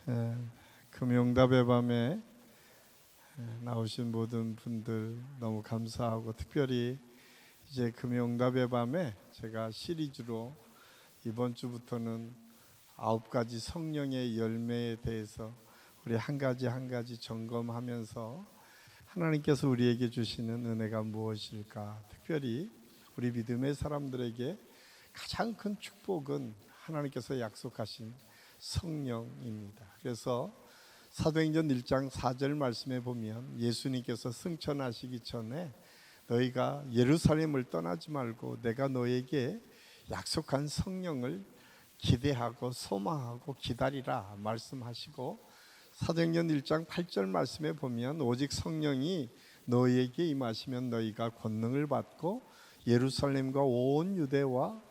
에, 금요응답의 밤에 나오신 모든 분들 너무 감사하고, 특별히 이제 금요응답의 밤에 제가 시리즈로 이번 주부터는 9가지 성령의 열매에 대해서 우리 한 가지 한 가지 점검하면서 하나님께서 우리에게 주시는 은혜가 무엇일까, 특별히 우리 믿음의 사람들에게 가장 큰 축복은 하나님께서 약속하신 성령입니다. 그래서 사도행전 1장 4절 말씀에 보면 예수님께서 승천하시기 전에 너희가 예루살렘을 떠나지 말고 내가 너에게 약속한 성령을 기대하고 소망하고 기다리라 말씀하시고, 사도행전 1장 8절 말씀에 보면 오직 성령이 너희에게 임하시면 너희가 권능을 받고 예루살렘과 온 유대와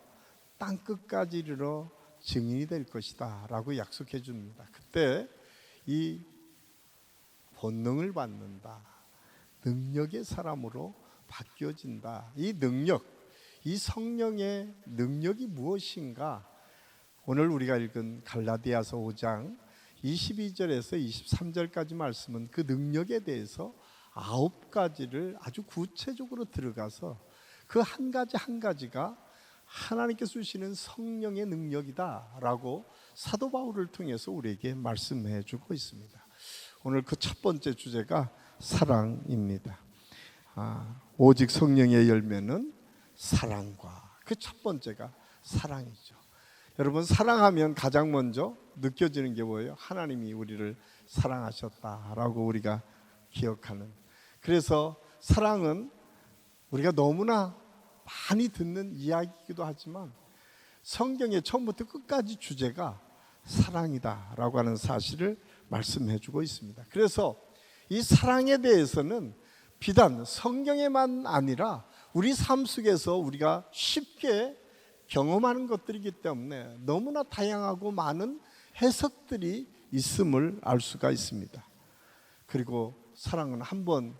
땅끝까지 이르러 증인이 될 것이다 라고 약속해 줍니다. 그때 이 권능을 받는다, 능력의 사람으로 바뀌어진다. 이 능력, 이 성령의 능력이 무엇인가? 오늘 우리가 읽은 갈라디아서 5장 22절에서 23절까지 말씀은 그 능력에 대해서 9가지를 아주 구체적으로 들어가서 그 한 가지 한 가지가 하나님께서 주시는 성령의 능력이다 라고 사도 바울을 통해서 우리에게 말씀해 주고 있습니다. 오늘 그 첫 번째 주제가 사랑입니다. 오직 성령의 열매는 사랑과, 그 첫 번째가 사랑이죠. 여러분, 사랑하면 가장 먼저 느껴지는 게 뭐예요? 하나님이 우리를 사랑하셨다라고 우리가 기억하는. 그래서 사랑은 우리가 너무나 많이 듣는 이야기이기도 하지만 성경의 처음부터 끝까지 주제가 사랑이다라고 하는 사실을 말씀해 주고 있습니다. 그래서 이 사랑에 대해서는 비단 성경에만 아니라 우리 삶 속에서 우리가 쉽게 경험하는 것들이기 때문에 너무나 다양하고 많은 해석들이 있음을 알 수가 있습니다. 그리고 사랑은 한번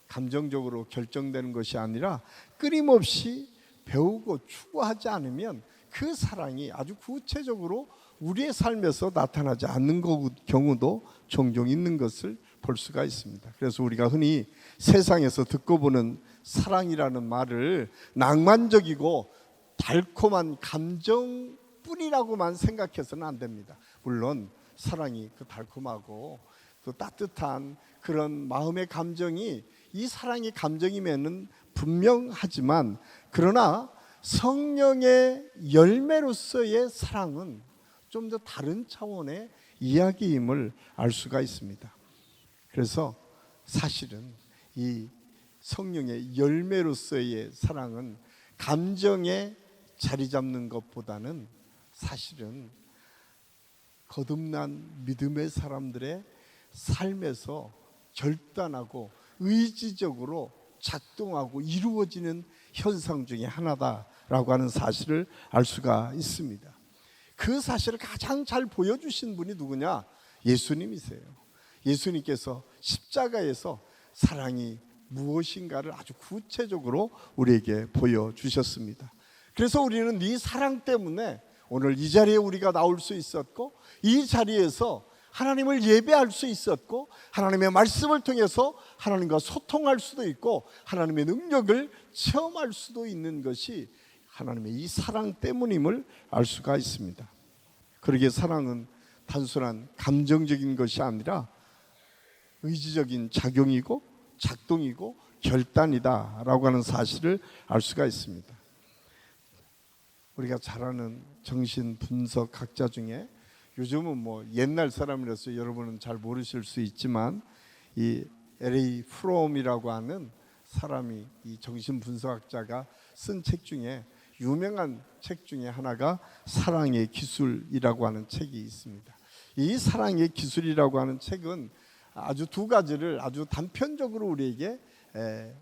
감정적으로 결정되는 것이 아니라 끊임없이 배우고 추구하지 않으면 그 사랑이 아주 구체적으로 우리의 삶에서 나타나지 않는 경우도 종종 있는 것을 볼 수가 있습니다. 그래서 우리가 흔히 세상에서 듣고 보는 사랑이라는 말을 낭만적이고 달콤한 감정뿐이라고만 생각해서는 안 됩니다. 물론 사랑이 그 달콤하고 또 따뜻한 그런 마음의 감정이 이 사랑의 감정이면은 분명하지만, 그러나 성령의 열매로서의 사랑은 좀 더 다른 차원의 이야기임을 알 수가 있습니다. 그래서 사실은 이 성령의 열매로서의 사랑은 감정에 자리 잡는 것보다는 사실은 거듭난 믿음의 사람들의 삶에서 결단하고 의지적으로 작동하고 이루어지는 현상 중에 하나다라고 하는 사실을 알 수가 있습니다. 그 사실을 가장 잘 보여주신 분이 누구냐? 예수님이세요. 예수님께서 십자가에서 사랑이 무엇인가를 아주 구체적으로 우리에게 보여주셨습니다. 그래서 우리는 이 사랑 때문에 오늘 이 자리에 우리가 나올 수 있었고, 이 자리에서 하나님을 예배할 수 있었고, 하나님의 말씀을 통해서 하나님과 소통할 수도 있고 하나님의 능력을 체험할 수도 있는 것이 하나님의 이 사랑 때문임을 알 수가 있습니다. 그러기에 사랑은 단순한 감정적인 것이 아니라 의지적인 작용이고 작동이고 결단이다라고 하는 사실을 알 수가 있습니다. 우리가 잘 아는 정신분석학자 중에, 요즘은 뭐 옛날 사람이라서 여러분은 잘 모르실 수 있지만, 이 L.A. 프롬이라고 하는 사람이, 이 정신분석학자가 쓴 책 중에 유명한 책 중에 하나가 사랑의 기술이라고 하는 책이 있습니다. 이 사랑의 기술이라고 하는 책은 아주 두 가지를 아주 단편적으로 우리에게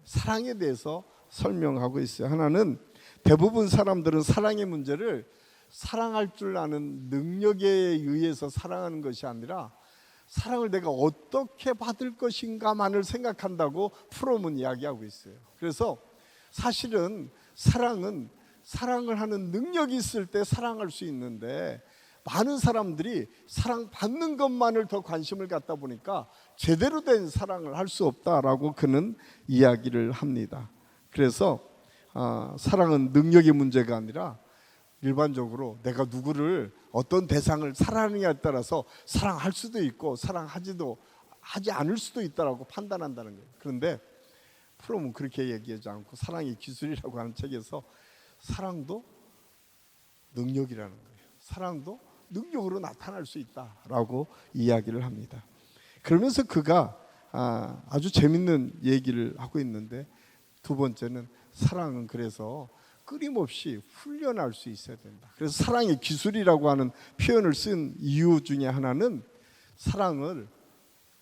사랑에 대해서 설명하고 있어요. 하나는 대부분 사람들은 사랑의 문제를 사랑할 줄 아는 능력에 의해서 사랑하는 것이 아니라 사랑을 내가 어떻게 받을 것인가만을 생각한다고 프롬은 이야기하고 있어요. 그래서 사실은 사랑은 사랑을 하는 능력이 있을 때 사랑할 수 있는데, 많은 사람들이 사랑받는 것만을 더 관심을 갖다 보니까 제대로 된 사랑을 할 수 없다라고 그는 이야기를 합니다. 그래서 사랑은 능력의 문제가 아니라 일반적으로 내가 누구를 어떤 대상을 사랑하느냐에 따라서 사랑할 수도 있고 사랑하지 않을 수도 있다라고 판단한다는 거예요. 그런데 프롬은 그렇게 얘기하지 않고 사랑의 기술이라고 하는 책에서 사랑도 능력이라는 거예요. 사랑도 능력으로 나타날 수 있다라고 이야기를 합니다. 그러면서 그가 아주 재밌는 얘기를 하고 있는데, 두 번째는 사랑은 그래서 끊임없이 훈련할 수 있어야 된다. 그래서 사랑의 기술이라고 하는 표현을 쓴 이유 중에 하나는 사랑을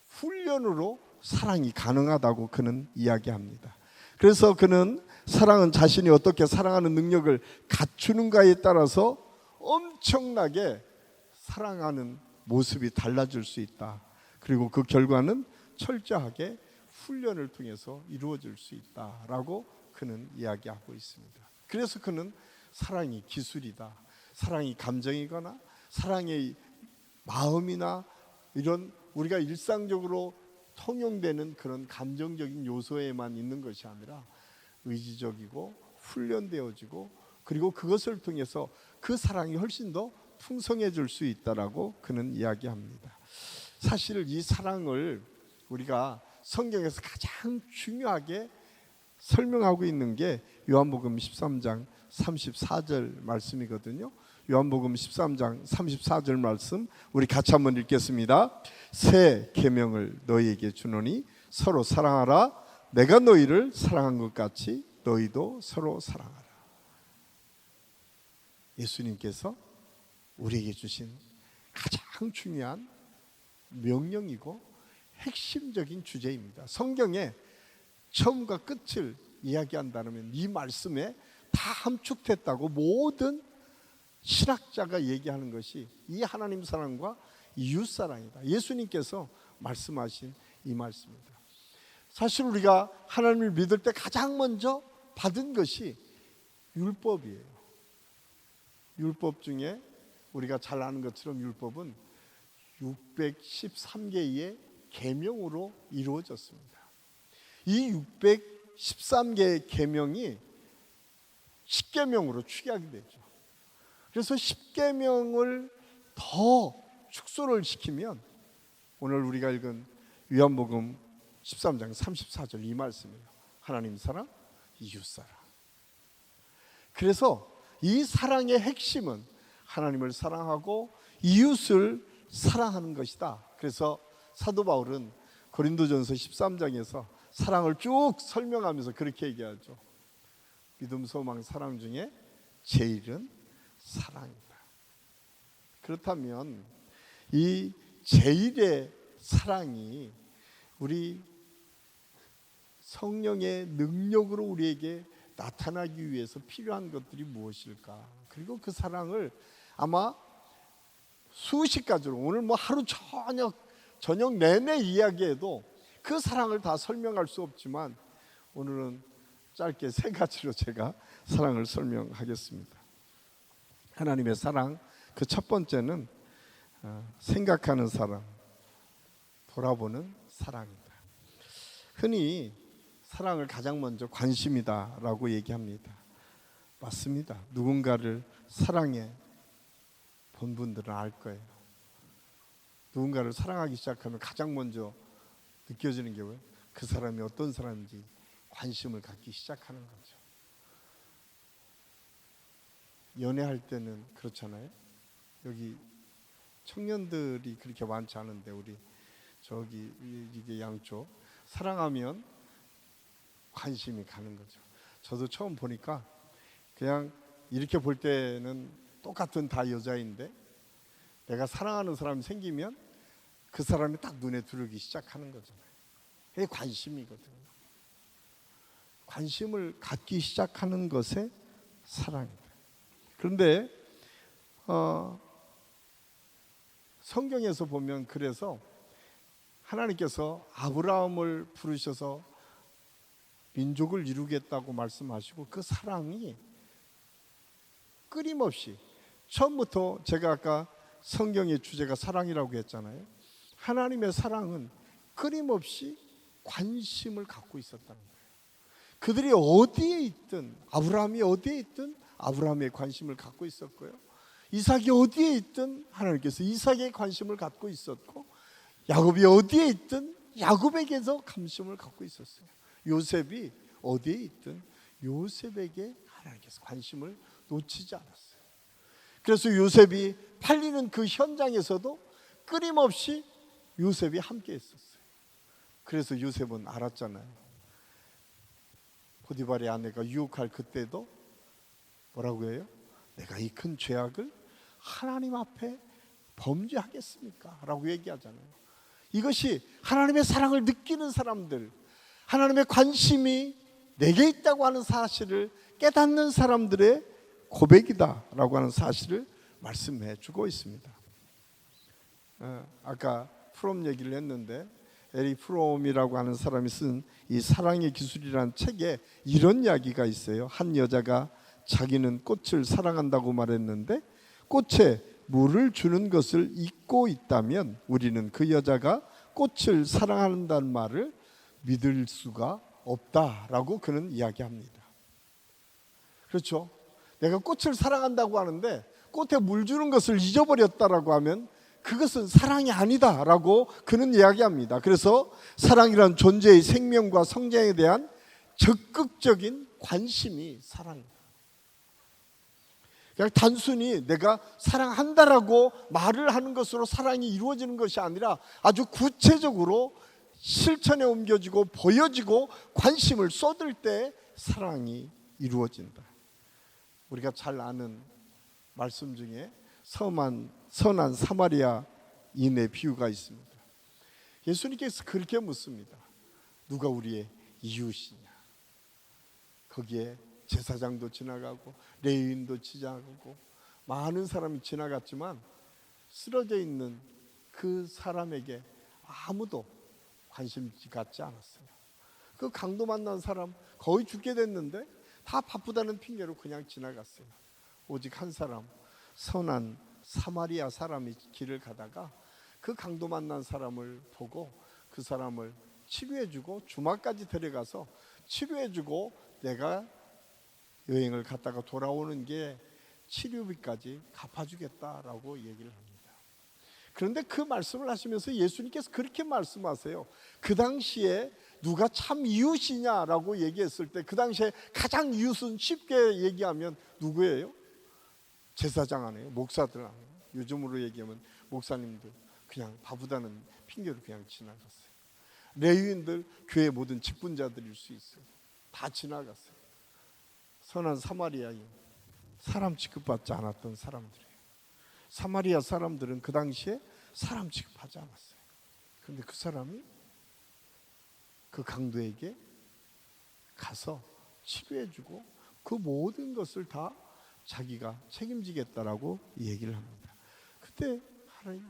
훈련으로 사랑이 가능하다고 그는 이야기합니다. 그래서 그는 사랑은 자신이 어떻게 사랑하는 능력을 갖추는가에 따라서 엄청나게 사랑하는 모습이 달라질 수 있다. 그리고 그 결과는 철저하게 훈련을 통해서 이루어질 수 있다라고 그는 이야기하고 있습니다. 그래서 그는 사랑이 기술이다, 사랑이 감정이거나 사랑의 마음이나 이런 우리가 일상적으로 통용되는 그런 감정적인 요소에만 있는 것이 아니라 의지적이고 훈련되어지고, 그리고 그것을 통해서 그 사랑이 훨씬 더 풍성해질 수 있다라고 그는 이야기합니다. 사실 이 사랑을 우리가 성경에서 가장 중요하게 설명하고 있는 게 요한복음 13장 34절 말씀이거든요. 요한복음 13장 34절 말씀 우리 같이 한번 읽겠습니다. 새 계명을 너희에게 주노니 서로 사랑하라. 내가 너희를 사랑한 것 같이 너희도 서로 사랑하라. 예수님께서 우리에게 주신 가장 중요한 명령이고 핵심적인 주제입니다. 성경에 처음과 끝을 이야기한다면 이 말씀에 다 함축됐다고 모든 신학자가 얘기하는 것이 이 하나님 사랑과 이웃 사랑이다. 예수님께서 말씀하신 이 말씀입니다. 사실 우리가 하나님을 믿을 때 가장 먼저 받은 것이 율법이에요. 율법 중에 우리가 잘 아는 것처럼 율법은 613개의 계명으로 이루어졌습니다. 이 613개의 계명이 10계명으로 축약이 되죠. 그래서 10계명을 더 축소를 시키면 오늘 우리가 읽은 요한복음 13장 34절 이 말씀이에요. 하나님 사랑, 이웃 사랑. 그래서 이 사랑의 핵심은 하나님을 사랑하고 이웃을 사랑하는 것이다. 그래서 사도 바울은 고린도전서 13장에서 사랑을 쭉 설명하면서 그렇게 얘기하죠. 믿음, 소망, 사랑 중에 제일은 사랑이다. 그렇다면 이 제일의 사랑이 우리 성령의 능력으로 우리에게 나타나기 위해서 필요한 것들이 무엇일까? 그리고 그 사랑을 아마 수십 가지로 오늘 하루 저녁 내내 이야기해도 그 사랑을 다 설명할 수 없지만 오늘은 짧게 세 가지로 제가 사랑을 설명하겠습니다. 하나님의 사랑, 그 첫 번째는 생각하는 사랑, 돌아보는 사랑이다. 흔히 사랑을 가장 먼저 관심이다라고 얘기합니다. 맞습니다. 누군가를 사랑해 본 분들은 알 거예요. 누군가를 사랑하기 시작하면 가장 먼저 느껴지는 게 뭐예요? 그 사람이 어떤 사람인지 관심을 갖기 시작하는 거죠. 연애할 때는 그렇잖아요. 여기 청년들이 그렇게 많지 않은데 우리 저기 이게 양쪽 사랑하면 관심이 가는 거죠. 저도 처음 보니까 그냥 이렇게 볼 때는 똑같은 다 여자인데 내가 사랑하는 사람이 생기면 그 사람이 딱 눈에 들어오기 시작하는 거잖아요. 그게 관심이거든요. 관심을 갖기 시작하는 것에 사랑이다. 그런데 성경에서 보면 그래서 하나님께서 아브라함을 부르셔서 민족을 이루겠다고 말씀하시고 그 사랑이 끊임없이 처음부터 제가 아까 성경의 주제가 사랑이라고 했잖아요. 하나님의 사랑은 끊임없이 관심을 갖고 있었다는 거예요. 그들이 어디에 있든, 아브라함이 어디에 있든 아브라함의 관심을 갖고 있었고요, 이삭이 어디에 있든 하나님께서 이삭의 관심을 갖고 있었고, 야곱이 어디에 있든 야곱에게서 관심을 갖고 있었어요. 요셉이 어디에 있든 요셉에게 하나님께서 관심을 놓치지 않았어요. 그래서 요셉이 팔리는 그 현장에서도 끊임없이 요셉이 함께 있었어요. 그래서 요셉은 알았잖아요. 보디발의 아내가 유혹할 그때도 뭐라고 해요? 내가 이 큰 죄악을 하나님 앞에 범죄하겠습니까? 라고 얘기하잖아요. 이것이 하나님의 사랑을 느끼는 사람들, 하나님의 관심이 내게 있다고 하는 사실을 깨닫는 사람들의 고백이다라고 하는 사실을 말씀해 주고 있습니다. 아까 프롬 얘기를 했는데, 에릭 프롬이라고 하는 사람이 쓴 이 사랑의 기술이라는 책에 이런 이야기가 있어요. 한 여자가 자기는 꽃을 사랑한다고 말했는데 꽃에 물을 주는 것을 잊고 있다면 우리는 그 여자가 꽃을 사랑한다는 말을 믿을 수가 없다라고 그는 이야기합니다. 그렇죠? 내가 꽃을 사랑한다고 하는데 꽃에 물 주는 것을 잊어버렸다라고 하면 그것은 사랑이 아니다라고 그는 이야기합니다. 그래서 사랑이란 존재의 생명과 성장에 대한 적극적인 관심이 사랑입니다. 그냥 단순히 내가 사랑한다라고 말을 하는 것으로 사랑이 이루어지는 것이 아니라 아주 구체적으로 실천에 옮겨지고 보여지고 관심을 쏟을 때 사랑이 이루어진다. 우리가 잘 아는 말씀 중에 선한 사마리아인의 비유가 있습니다. 예수님께서 그렇게 묻습니다. 누가 우리의 이웃이냐? 거기에 제사장도 지나가고 레위인도 지나가고 많은 사람이 지나갔지만 쓰러져 있는 그 사람에게 아무도 관심 갖지 않았어요. 그 강도 만난 사람 거의 죽게 됐는데 다 바쁘다는 핑계로 그냥 지나갔어요. 오직 한 사람, 선한 사마리아 사람이 길을 가다가 그 강도 만난 사람을 보고 그 사람을 치료해주고 주막까지 데려가서 치료해주고 내가 여행을 갔다가 돌아오는 게 치료비까지 갚아주겠다라고 얘기를 합니다. 그런데 그 말씀을 하시면서 예수님께서 그렇게 말씀하세요. 그 당시에 누가 참 이웃이냐라고 얘기했을 때 그 당시에 가장 이웃은 쉽게 얘기하면 누구예요? 제사장 아니에요? 목사들 아니에요? 요즘으로 얘기하면 목사님들 그냥 바쁘다는 핑계로 그냥 지나갔어요. 레위인들 교회 모든 직분자들일 수 있어요. 다 지나갔어요. 선한 사마리아인, 사람 취급받지 않았던 사람들이에요. 사마리아 사람들은 그 당시에 사람 취급하지 않았어요. 그런데 그 사람이 그 강도에게 가서 치료해주고 그 모든 것을 다 자기가 책임지겠다라고 얘기를 합니다. 그때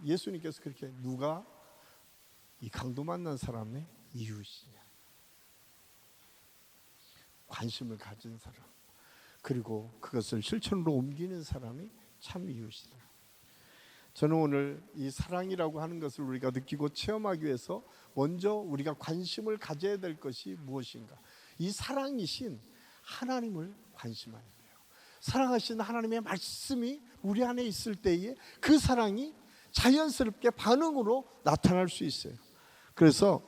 예수님께서 그렇게 누가 이 강도 만난 사람의 이웃이냐, 관심을 가진 사람, 그리고 그것을 실천으로 옮기는 사람이 참 이웃이다. 저는 오늘 이 사랑이라고 하는 것을 우리가 느끼고 체험하기 위해서 먼저 우리가 관심을 가져야 될 것이 무엇인가? 이 사랑이신 하나님을 관심해야 돼요. 사랑하신 하나님의 말씀이 우리 안에 있을 때에 그 사랑이 자연스럽게 반응으로 나타날 수 있어요. 그래서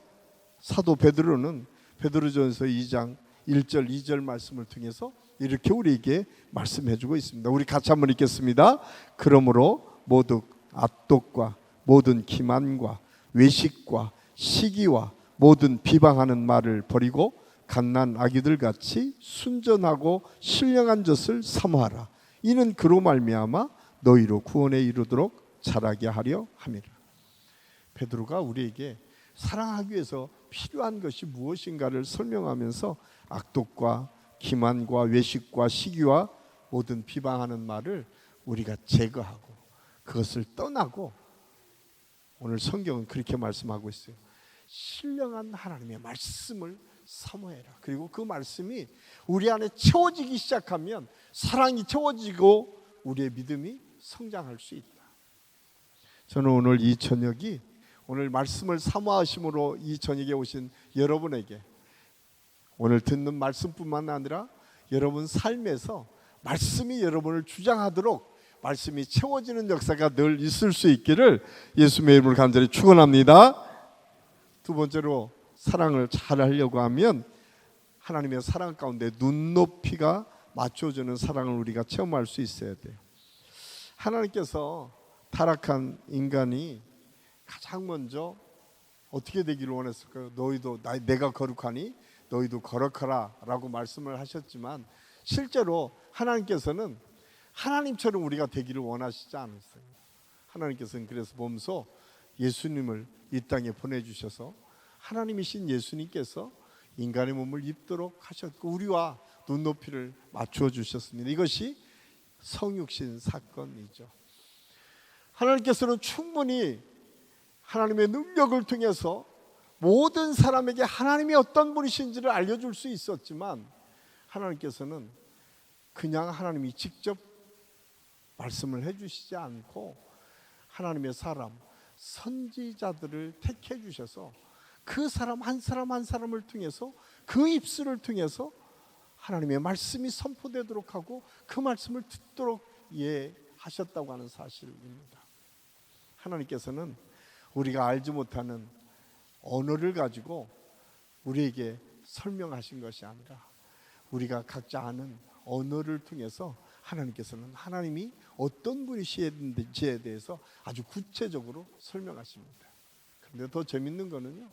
사도 베드로는 베드로전서 2장 1절 2절 말씀을 통해서 이렇게 우리에게 말씀해주고 있습니다. 우리 같이 한번 읽겠습니다. 그러므로 모두 악독과 모든 기만과 외식과 시기와 모든 비방하는 말을 버리고 갓난 아기들 같이 순전하고 신령한 젖을 사모하라. 이는 그로 말미암아 너희로 구원에 이르도록 자라게 하려 함이라. 베드로가 우리에게 사랑하기 위해서 필요한 것이 무엇인가를 설명하면서 악독과 기만과 외식과 시기와 모든 비방하는 말을 우리가 제거하고 그것을 떠나고, 오늘 성경은 그렇게 말씀하고 있어요. 신령한 하나님의 말씀을 사모해라. 그리고 그 말씀이 우리 안에 채워지기 시작하면 사랑이 채워지고 우리의 믿음이 성장할 수 있다. 저는 오늘 이 저녁이 오늘 말씀을 사모하심으로 이 저녁에 오신 여러분에게 오늘 듣는 말씀뿐만 아니라 여러분 삶에서 말씀이 여러분을 주장하도록 말씀이 채워지는 역사가 늘 있을 수 있기를 예수님의 이름으로 간절히 축원합니다. 두 번째로 사랑을 잘 하려고 하면 하나님의 사랑 가운데 눈높이가 맞춰주는 사랑을 우리가 체험할 수 있어야 돼요. 하나님께서 타락한 인간이 가장 먼저 어떻게 되기를 원했을까요? 너희도 내가 거룩하니 너희도 거룩하라 라고 말씀을 하셨지만 실제로 하나님께서는 하나님처럼 우리가 되기를 원하시지 않았어요. 하나님께서는 그래서 보면서 예수님을 이 땅에 보내주셔서 하나님이신 예수님께서 인간의 몸을 입도록 하셨고 우리와 눈높이를 맞추어 주셨습니다. 이것이 성육신 사건이죠. 하나님께서는 충분히 하나님의 능력을 통해서 모든 사람에게 하나님이 어떤 분이신지를 알려줄 수 있었지만 하나님께서는 그냥 하나님이 직접 말씀을 해주시지 않고 하나님의 사람 선지자들을 택해 주셔서 그 사람 한 사람 한 사람을 통해서 그 입술을 통해서 하나님의 말씀이 선포되도록 하고 그 말씀을 듣도록 하셨다고 하는 사실입니다. 하나님께서는 우리가 알지 못하는 언어를 가지고 우리에게 설명하신 것이 아니라 우리가 각자 아는 언어를 통해서 하나님께서는 하나님이 어떤 분이시는지에 대해서 아주 구체적으로 설명하십니다. 그런데 더 재밌는 거는요,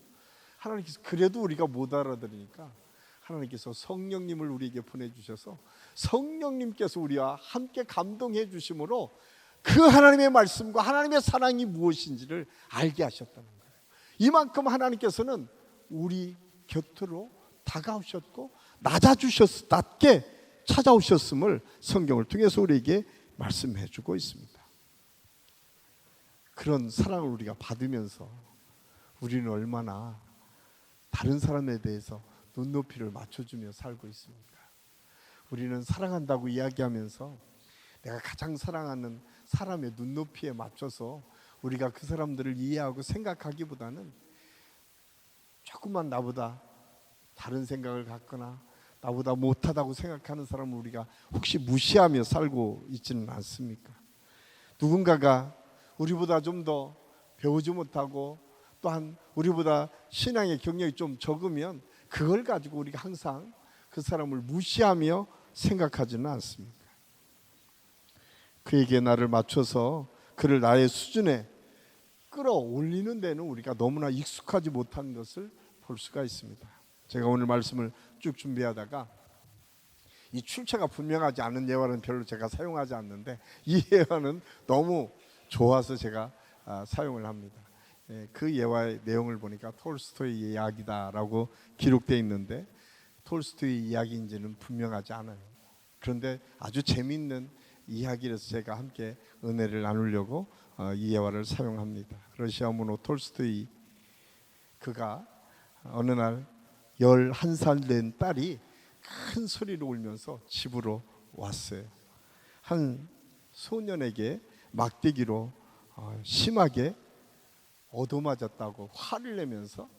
하나님께서 그래도 우리가 못 알아들으니까 하나님께서 성령님을 우리에게 보내주셔서 성령님께서 우리와 함께 감동해 주심으로 그 하나님의 말씀과 하나님의 사랑이 무엇인지를 알게 하셨다는 거예요. 이만큼 하나님께서는 우리 곁으로 다가오셨고 낮게 찾아오셨음을 성경을 통해서 우리에게 말씀해 주고 있습니다. 그런 사랑을 우리가 받으면서 우리는 얼마나 다른 사람에 대해서 눈높이를 맞춰주며 살고 있습니까? 우리는 사랑한다고 이야기하면서 내가 가장 사랑하는 사람의 눈높이에 맞춰서 우리가 그 사람들을 이해하고 생각하기보다는 조금만 나보다 다른 생각을 갖거나 나보다 못하다고 생각하는 사람을 우리가 혹시 무시하며 살고 있지는 않습니까? 누군가가 우리보다 좀 더 배우지 못하고 또한 우리보다 신앙의 경력이 좀 적으면 그걸 가지고 우리가 항상 그 사람을 무시하며 생각하지는 않습니다. 그에게 나를 맞춰서 그를 나의 수준에 끌어올리는 데는 우리가 너무나 익숙하지 못한 것을 볼 수가 있습니다. 제가 오늘 말씀을 쭉 준비하다가 이 출처가 분명하지 않은 예화는 별로 제가 사용하지 않는데 이 예화는 너무 좋아서 제가 사용을 합니다. 그 예화의 내용을 보니까 톨스토이 이야기다라고 기록되어 있는데 톨스토이 이야기인지는 분명하지 않아요. 그런데 아주 재미있는 이야기라서 제가 함께 은혜를 나누려고 이 예화를 사용합니다. 러시아 문호 톨스토이 그가 어느 날 11살 된 딸이 큰 소리로 울면서 집으로 왔어요. 한 소년에게 막대기로 심하게 얻어맞았다고 화를 내면서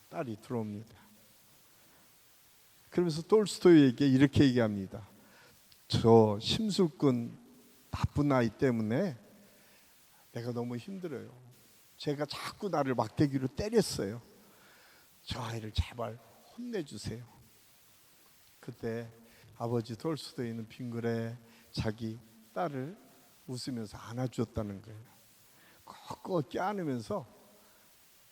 딸이 들어옵니다. 그러면서 톨스토이에게 이렇게 얘기합니다. 저 심술꾼 나쁜 아이 때문에 내가 너무 힘들어요. 제가 자꾸 나를 막대기로 때렸어요. 저 아이를 제발 혼내주세요. 그때 아버지 톨스토이는 빙그레 자기 딸을 웃으면서 안아주었다는 거예요. 꼭 껴안으면서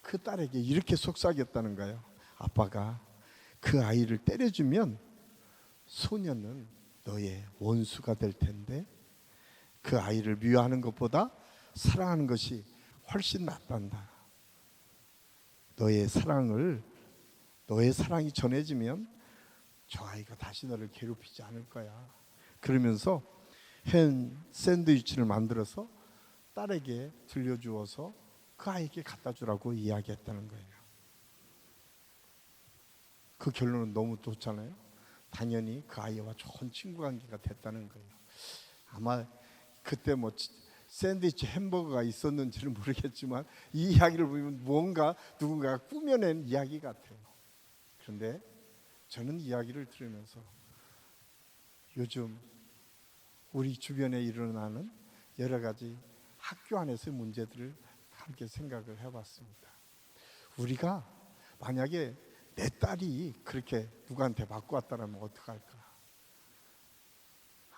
그 딸에게 이렇게 속삭였다는 거예요. 아빠가 그 아이를 때려주면 소년은 너의 원수가 될 텐데 그 아이를 미워하는 것보다 사랑하는 것이 훨씬 낫단다. 너의 사랑이 전해지면 저 아이가 다시 너를 괴롭히지 않을 거야. 그러면서 햄 샌드위치를 만들어서 딸에게 들려주어서 그 아이에게 갖다 주라고 이야기했다는 거예요. 그 결론은 너무 좋잖아요. 당연히 그 아이와 좋은 친구 관계가 됐다는 거예요. 아마 그때 샌드위치 햄버거가 있었는지는 모르겠지만 이 이야기를 보면 뭔가 누군가가 꾸며낸 이야기 같아요. 그런데 저는 이야기를 들으면서 요즘 우리 주변에 일어나는 여러 가지 학교 안에서의 문제들을 함께 생각을 해봤습니다. 우리가 만약에 내 딸이 그렇게 누구한테 받고 왔다면 어떡할까?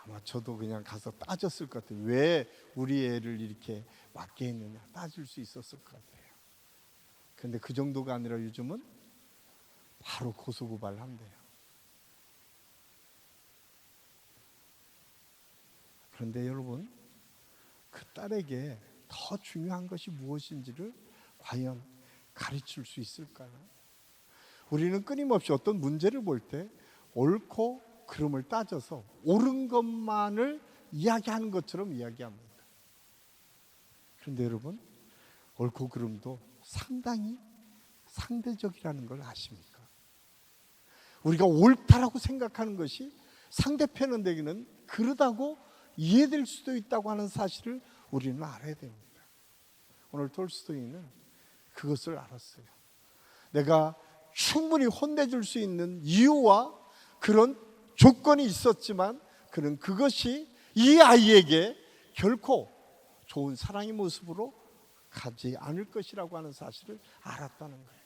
아마 저도 그냥 가서 따졌을 것 같아요. 왜 우리 애를 이렇게 맡게 했느냐 따질 수 있었을 것 같아요. 그런데 그 정도가 아니라 요즘은 바로 고소고발한대요. 그런데 여러분, 그 딸에게 더 중요한 것이 무엇인지를 과연 가르칠 수 있을까요? 우리는 끊임없이 어떤 문제를 볼 때 옳고 그름을 따져서 옳은 것만을 이야기하는 것처럼 이야기합니다. 그런데 여러분, 옳고 그름도 상당히 상대적이라는 걸 아십니까? 우리가 옳다라고 생각하는 것이 상대편에게는 그러다고 이해될 수도 있다고 하는 사실을 우리는 알아야 됩니다. 오늘 톨스토이는 그것을 알았어요. 내가 충분히 혼내줄 수 있는 이유와 그런 조건이 있었지만 그는 그것이 이 아이에게 결코 좋은 사랑의 모습으로 가지 않을 것이라고 하는 사실을 알았다는 거예요.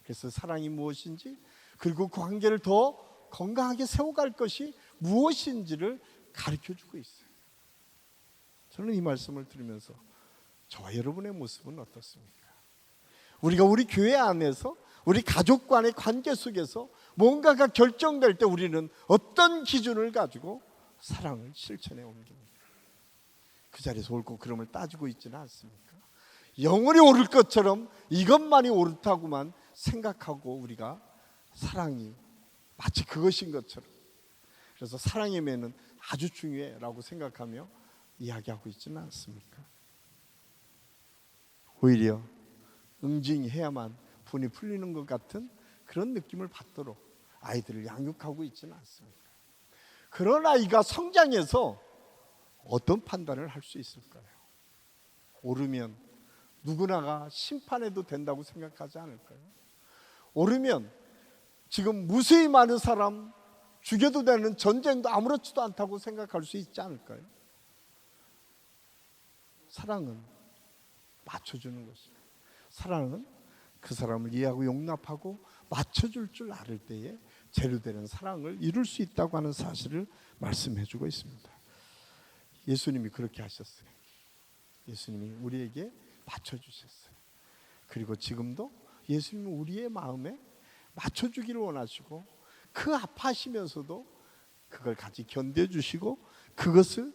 그래서 사랑이 무엇인지, 그리고 그 관계를 더 건강하게 세워갈 것이 무엇인지를 가르쳐주고 있어요. 저는 이 말씀을 들으면서 저와 여러분의 모습은 어떻습니까? 우리가 우리 교회 안에서 우리 가족 간의 관계 속에서 뭔가가 결정될 때 우리는 어떤 기준을 가지고 사랑을 실천해 옮깁니까? 그 자리에서 옳고 그름을 따지고 있지는 않습니까? 영원히 옳을 것처럼 이것만이 옳다고만 생각하고 우리가 사랑이 마치 그것인 것처럼, 그래서 사랑의 매는 아주 중요해라고 생각하며 이야기하고 있지는 않습니까? 오히려 응징해야만 분이 풀리는 것 같은 그런 느낌을 받도록 아이들을 양육하고 있지는 않습니다. 그런 아이가 성장해서 어떤 판단을 할 수 있을까요? 옳으면 누구나가 심판해도 된다고 생각하지 않을까요? 옳으면 지금 무수히 많은 사람 죽여도 되는 전쟁도 아무렇지도 않다고 생각할 수 있지 않을까요? 사랑은 맞춰주는 것입니다. 사랑은 그 사람을 이해하고 용납하고 맞춰줄 줄 알을 때에 재료되는 사랑을 이룰 수 있다고 하는 사실을 말씀해주고 있습니다. 예수님이 그렇게 하셨어요. 예수님이 우리에게 맞춰주셨어요. 그리고 지금도 예수님은 우리의 마음에 맞춰주기를 원하시고 그 아파하시면서도 그걸 같이 견뎌주시고 그것을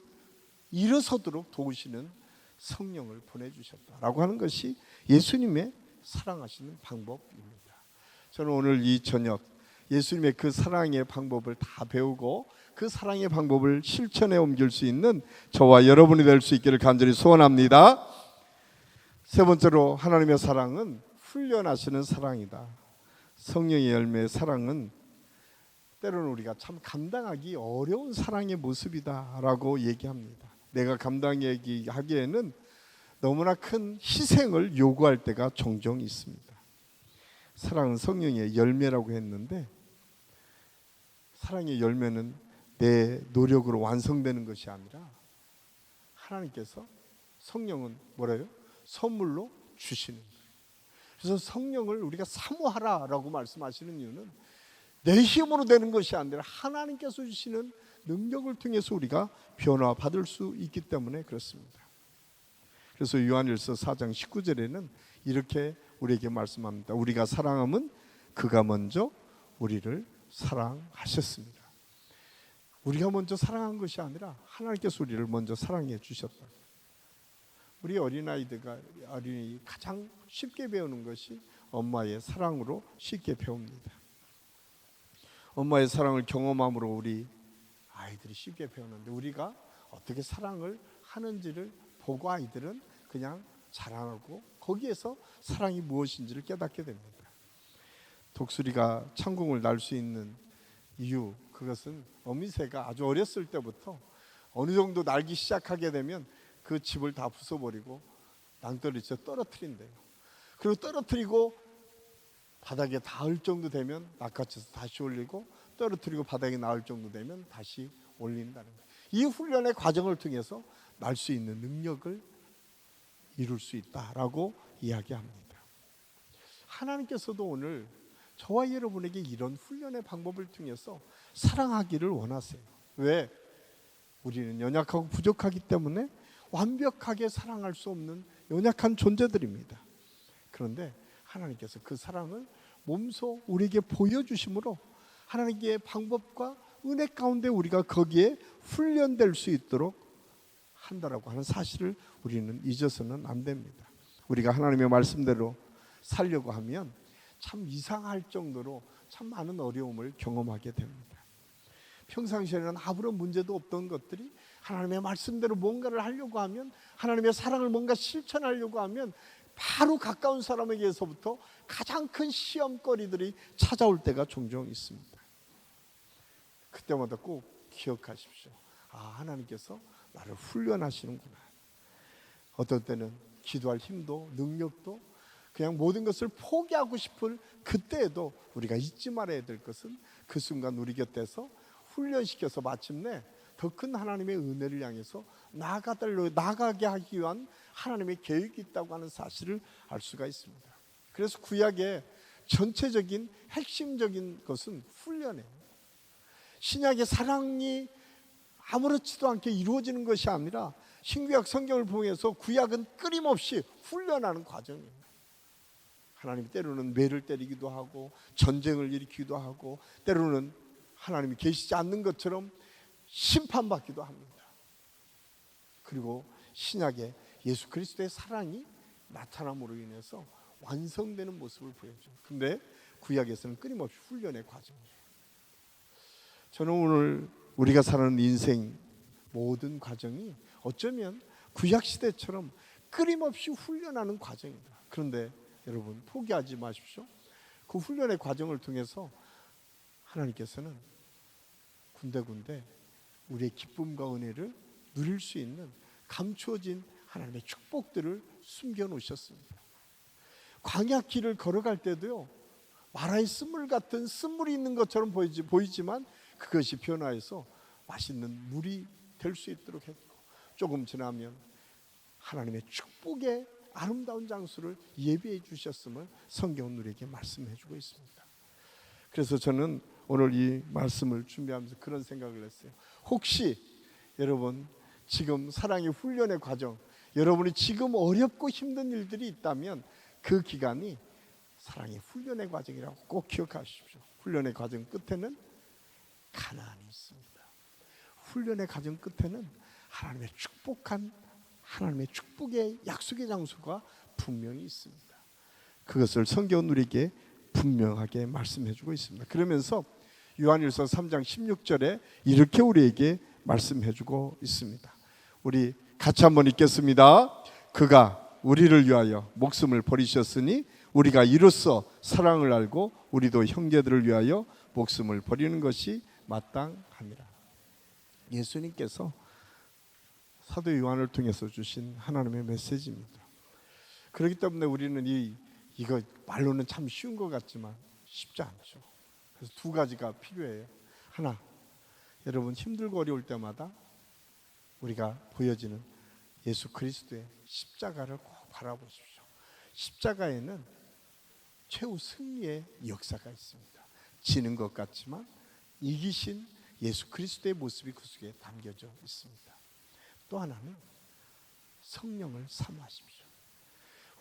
일어서도록 도우시는 성령을 보내주셨다라고 하는 것이 예수님의 사랑하시는 방법입니다. 저는 오늘 이 저녁 예수님의 그 사랑의 방법을 다 배우고 그 사랑의 방법을 실천에 옮길 수 있는 저와 여러분이 될 수 있기를 간절히 소원합니다. 세 번째로, 하나님의 사랑은 훈련하시는 사랑이다. 성령의 열매의 사랑은 때로는 우리가 참 감당하기 어려운 사랑의 모습이다라고 얘기합니다. 내가 감당하기에는 너무나 큰 희생을 요구할 때가 종종 있습니다. 사랑은 성령의 열매라고 했는데, 사랑의 열매는 내 노력으로 완성되는 것이 아니라 하나님께서, 성령은 뭐래요? 선물로 주시는 거예요. 그래서 성령을 우리가 사모하라라고 말씀하시는 이유는 내 힘으로 되는 것이 아니라 하나님께서 주시는 능력을 통해서 우리가 변화받을 수 있기 때문에 그렇습니다. 그래서 요한일서 4장 19절에는 이렇게 우리에게 말씀합니다. 우리가 사랑하면 그가 먼저 우리를 사랑하셨습니다. 우리가 먼저 사랑한 것이 아니라 하나님께서 우리를 먼저 사랑해 주셨다. 우리 어린아이들이 가장 쉽게 배우는 것이 엄마의 사랑으로 쉽게 배웁니다. 엄마의 사랑을 경험함으로 우리 아이들이 쉽게 배우는데, 우리가 어떻게 사랑을 하는지를 보고 아이들은 그냥 자라나고 거기에서 사랑이 무엇인지를 깨닫게 됩니다. 독수리가 창궁을 날 수 있는 이유, 그것은 어미새가 아주 어렸을 때부터 어느 정도 날기 시작하게 되면 그 집을 다 부숴버리고 낭떠러지에 떨어뜨린대요. 그리고 떨어뜨리고 바닥에 닿을 정도 되면 낚아채서 다시 올리고, 떨어뜨리고 바닥에 닿을 정도 되면 다시 올린다는 거예요. 이 훈련의 과정을 통해서 날 수 있는 능력을 이룰 수 있다라고 이야기합니다. 하나님께서도 오늘 저와 여러분에게 이런 훈련의 방법을 통해서 사랑하기를 원하세요. 왜? 우리는 연약하고 부족하기 때문에 완벽하게 사랑할 수 없는 연약한 존재들입니다. 그런데 하나님께서 그 사랑을 몸소 우리에게 보여주심으로 하나님의 방법과 은혜 가운데 우리가 거기에 훈련될 수 있도록 한다라고 하는 사실을 우리는 잊어서는 안 됩니다. 우리가 하나님의 말씀대로 살려고 하면 참 이상할 정도로 참 많은 어려움을 경험하게 됩니다. 평상시에는 아무런 문제도 없던 것들이 하나님의 말씀대로 뭔가를 하려고 하면, 하나님의 사랑을 뭔가 실천하려고 하면 바로 가까운 사람에게서부터 가장 큰 시험거리들이 찾아올 때가 종종 있습니다. 그때마다 꼭 기억하십시오. 하나님께서 나를 훈련하시는구나. 어떨 때는 기도할 힘도 능력도 그냥 모든 것을 포기하고 싶을 그때에도 우리가 잊지 말아야 될 것은 그 순간 우리 곁에서 훈련시켜서 마침내 더 큰 하나님의 은혜를 향해서 나아가게 하기 위한 하나님의 계획이 있다고 하는 사실을 알 수가 있습니다. 그래서 구약의 전체적인 핵심적인 것은 훈련이에요. 신약의 사랑이 아무렇지도 않게 이루어지는 것이 아니라 신구약 성경을 보면서 구약은 끊임없이 훈련하는 과정이에요. 하나님이 때로는 매를 때리기도 하고 전쟁을 일으키기도 하고, 때로는 하나님이 계시지 않는 것처럼 심판받기도 합니다. 그리고 신약에 예수 그리스도의 사랑이 나타남으로 인해서 완성되는 모습을 보여줘요. 근데 구약에서는 끊임없이 훈련의 과정이에요. 저는 오늘 우리가 사는 인생 모든 과정이 어쩌면 구약시대처럼 끊임없이 훈련하는 과정이다. 그런데 여러분 포기하지 마십시오. 그 훈련의 과정을 통해서 하나님께서는 군데군데 우리의 기쁨과 은혜를 누릴 수 있는 감추어진 하나님의 축복들을 숨겨놓으셨습니다. 광야길을 걸어갈 때도요, 마라의 쓴물 같은 쓴물이 있는 것처럼 보이지만 그것이 변화해서 맛있는 물이 될 수 있도록 했고, 조금 지나면 하나님의 축복의 아름다운 장소를 예비해 주셨음을 성경은 우리에게 말씀해 주고 있습니다. 그래서 저는 오늘 이 말씀을 준비하면서 그런 생각을 했어요. 혹시 여러분 지금 사랑의 훈련의 과정, 여러분이 지금 어렵고 힘든 일들이 있다면 그 기간이 사랑의 훈련의 과정이라고 꼭 기억하십시오. 훈련의 과정 끝에는 가나안이 있습니다. 훈련의 과정 끝에는 하나님의 축복의 약속의 장소가 분명히 있습니다. 그것을 성경은 우리에게 분명하게 말씀해 주고 있습니다. 그러면서 요한일서 3장 16절에 이렇게 우리에게 말씀해 주고 있습니다. 우리 같이 한번 읽겠습니다. 그가 우리를 위하여 목숨을 버리셨으니 우리가 이로써 사랑을 알고 우리도 형제들을 위하여 목숨을 버리는 것이 마땅함이라. 예수님께서 사도 요한을 통해서 주신 하나님의 메시지입니다. 그렇기 때문에 우리는 이거 말로는 참 쉬운 것 같지만 쉽지 않죠. 그래서 두 가지가 필요해요. 하나, 여러분 힘들고 어려울 때마다 우리가 보여지는 예수 그리스도의 십자가를 꼭 바라보십시오. 십자가에는 최후 승리의 역사가 있습니다. 지는 것 같지만 이기신 예수 그리스도의 모습이 그 속에 담겨져 있습니다. 또 하나는 성령을 사모하십시오.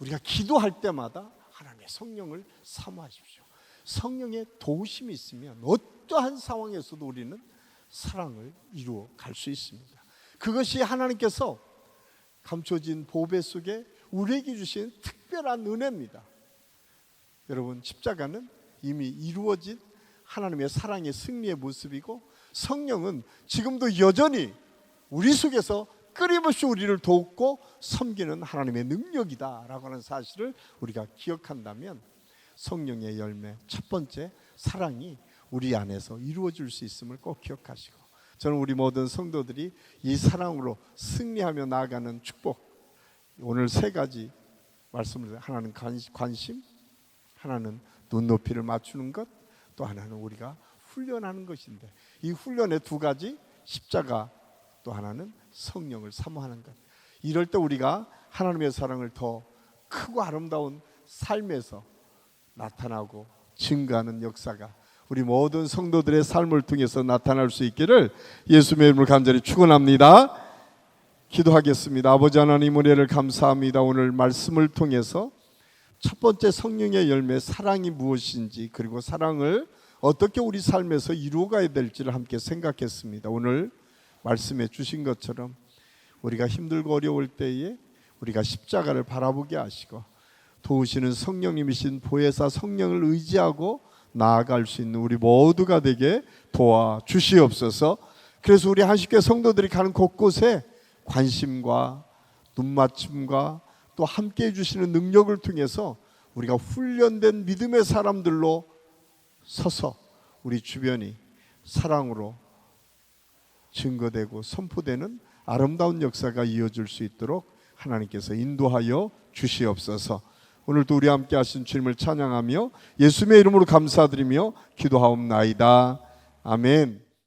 우리가 기도할 때마다 하나님의 성령을 사모하십시오. 성령의 도우심이 있으면 어떠한 상황에서도 우리는 사랑을 이루어 갈 수 있습니다. 그것이 하나님께서 감춰진 보배 속에 우리에게 주신 특별한 은혜입니다. 여러분 십자가는 이미 이루어진 하나님의 사랑의 승리의 모습이고, 성령은 지금도 여전히 우리 속에서 끊임없이 우리를 돕고 섬기는 하나님의 능력이다라고 하는 사실을 우리가 기억한다면 성령의 열매 첫 번째 사랑이 우리 안에서 이루어질 수 있음을 꼭 기억하시고, 저는 우리 모든 성도들이 이 사랑으로 승리하며 나아가는 축복, 오늘 세 가지 말씀을, 하나는 관심, 하나는 눈높이를 맞추는 것, 또 하나는 우리가 훈련하는 것인데, 이 훈련의 두 가지, 십자가, 또 하나는 성령을 사모하는 것. 이럴 때 우리가 하나님의 사랑을 더 크고 아름다운 삶에서 나타나고 증거하는 역사가 우리 모든 성도들의 삶을 통해서 나타날 수 있기를 예수님의 이름으로 간절히 축원합니다. 기도하겠습니다. 아버지 하나님, 은혜를 감사합니다. 오늘 말씀을 통해서 첫 번째 성령의 열매, 사랑이 무엇인지, 그리고 사랑을 어떻게 우리 삶에서 이루어가야 될지를 함께 생각했습니다. 오늘 말씀해 주신 것처럼 우리가 힘들고 어려울 때에 우리가 십자가를 바라보게 하시고 도우시는 성령님이신 보혜사 성령을 의지하고 나아갈 수 있는 우리 모두가 되게 도와주시옵소서. 그래서 우리 한식교회 성도들이 가는 곳곳에 관심과 눈맞춤과 또 함께해 주시는 능력을 통해서 우리가 훈련된 믿음의 사람들로 서서 우리 주변이 사랑으로 증거되고 선포되는 아름다운 역사가 이어질 수 있도록 하나님께서 인도하여 주시옵소서. 오늘도 우리 함께 하신 주님을 찬양하며 예수님의 이름으로 감사드리며 기도하옵나이다. 아멘.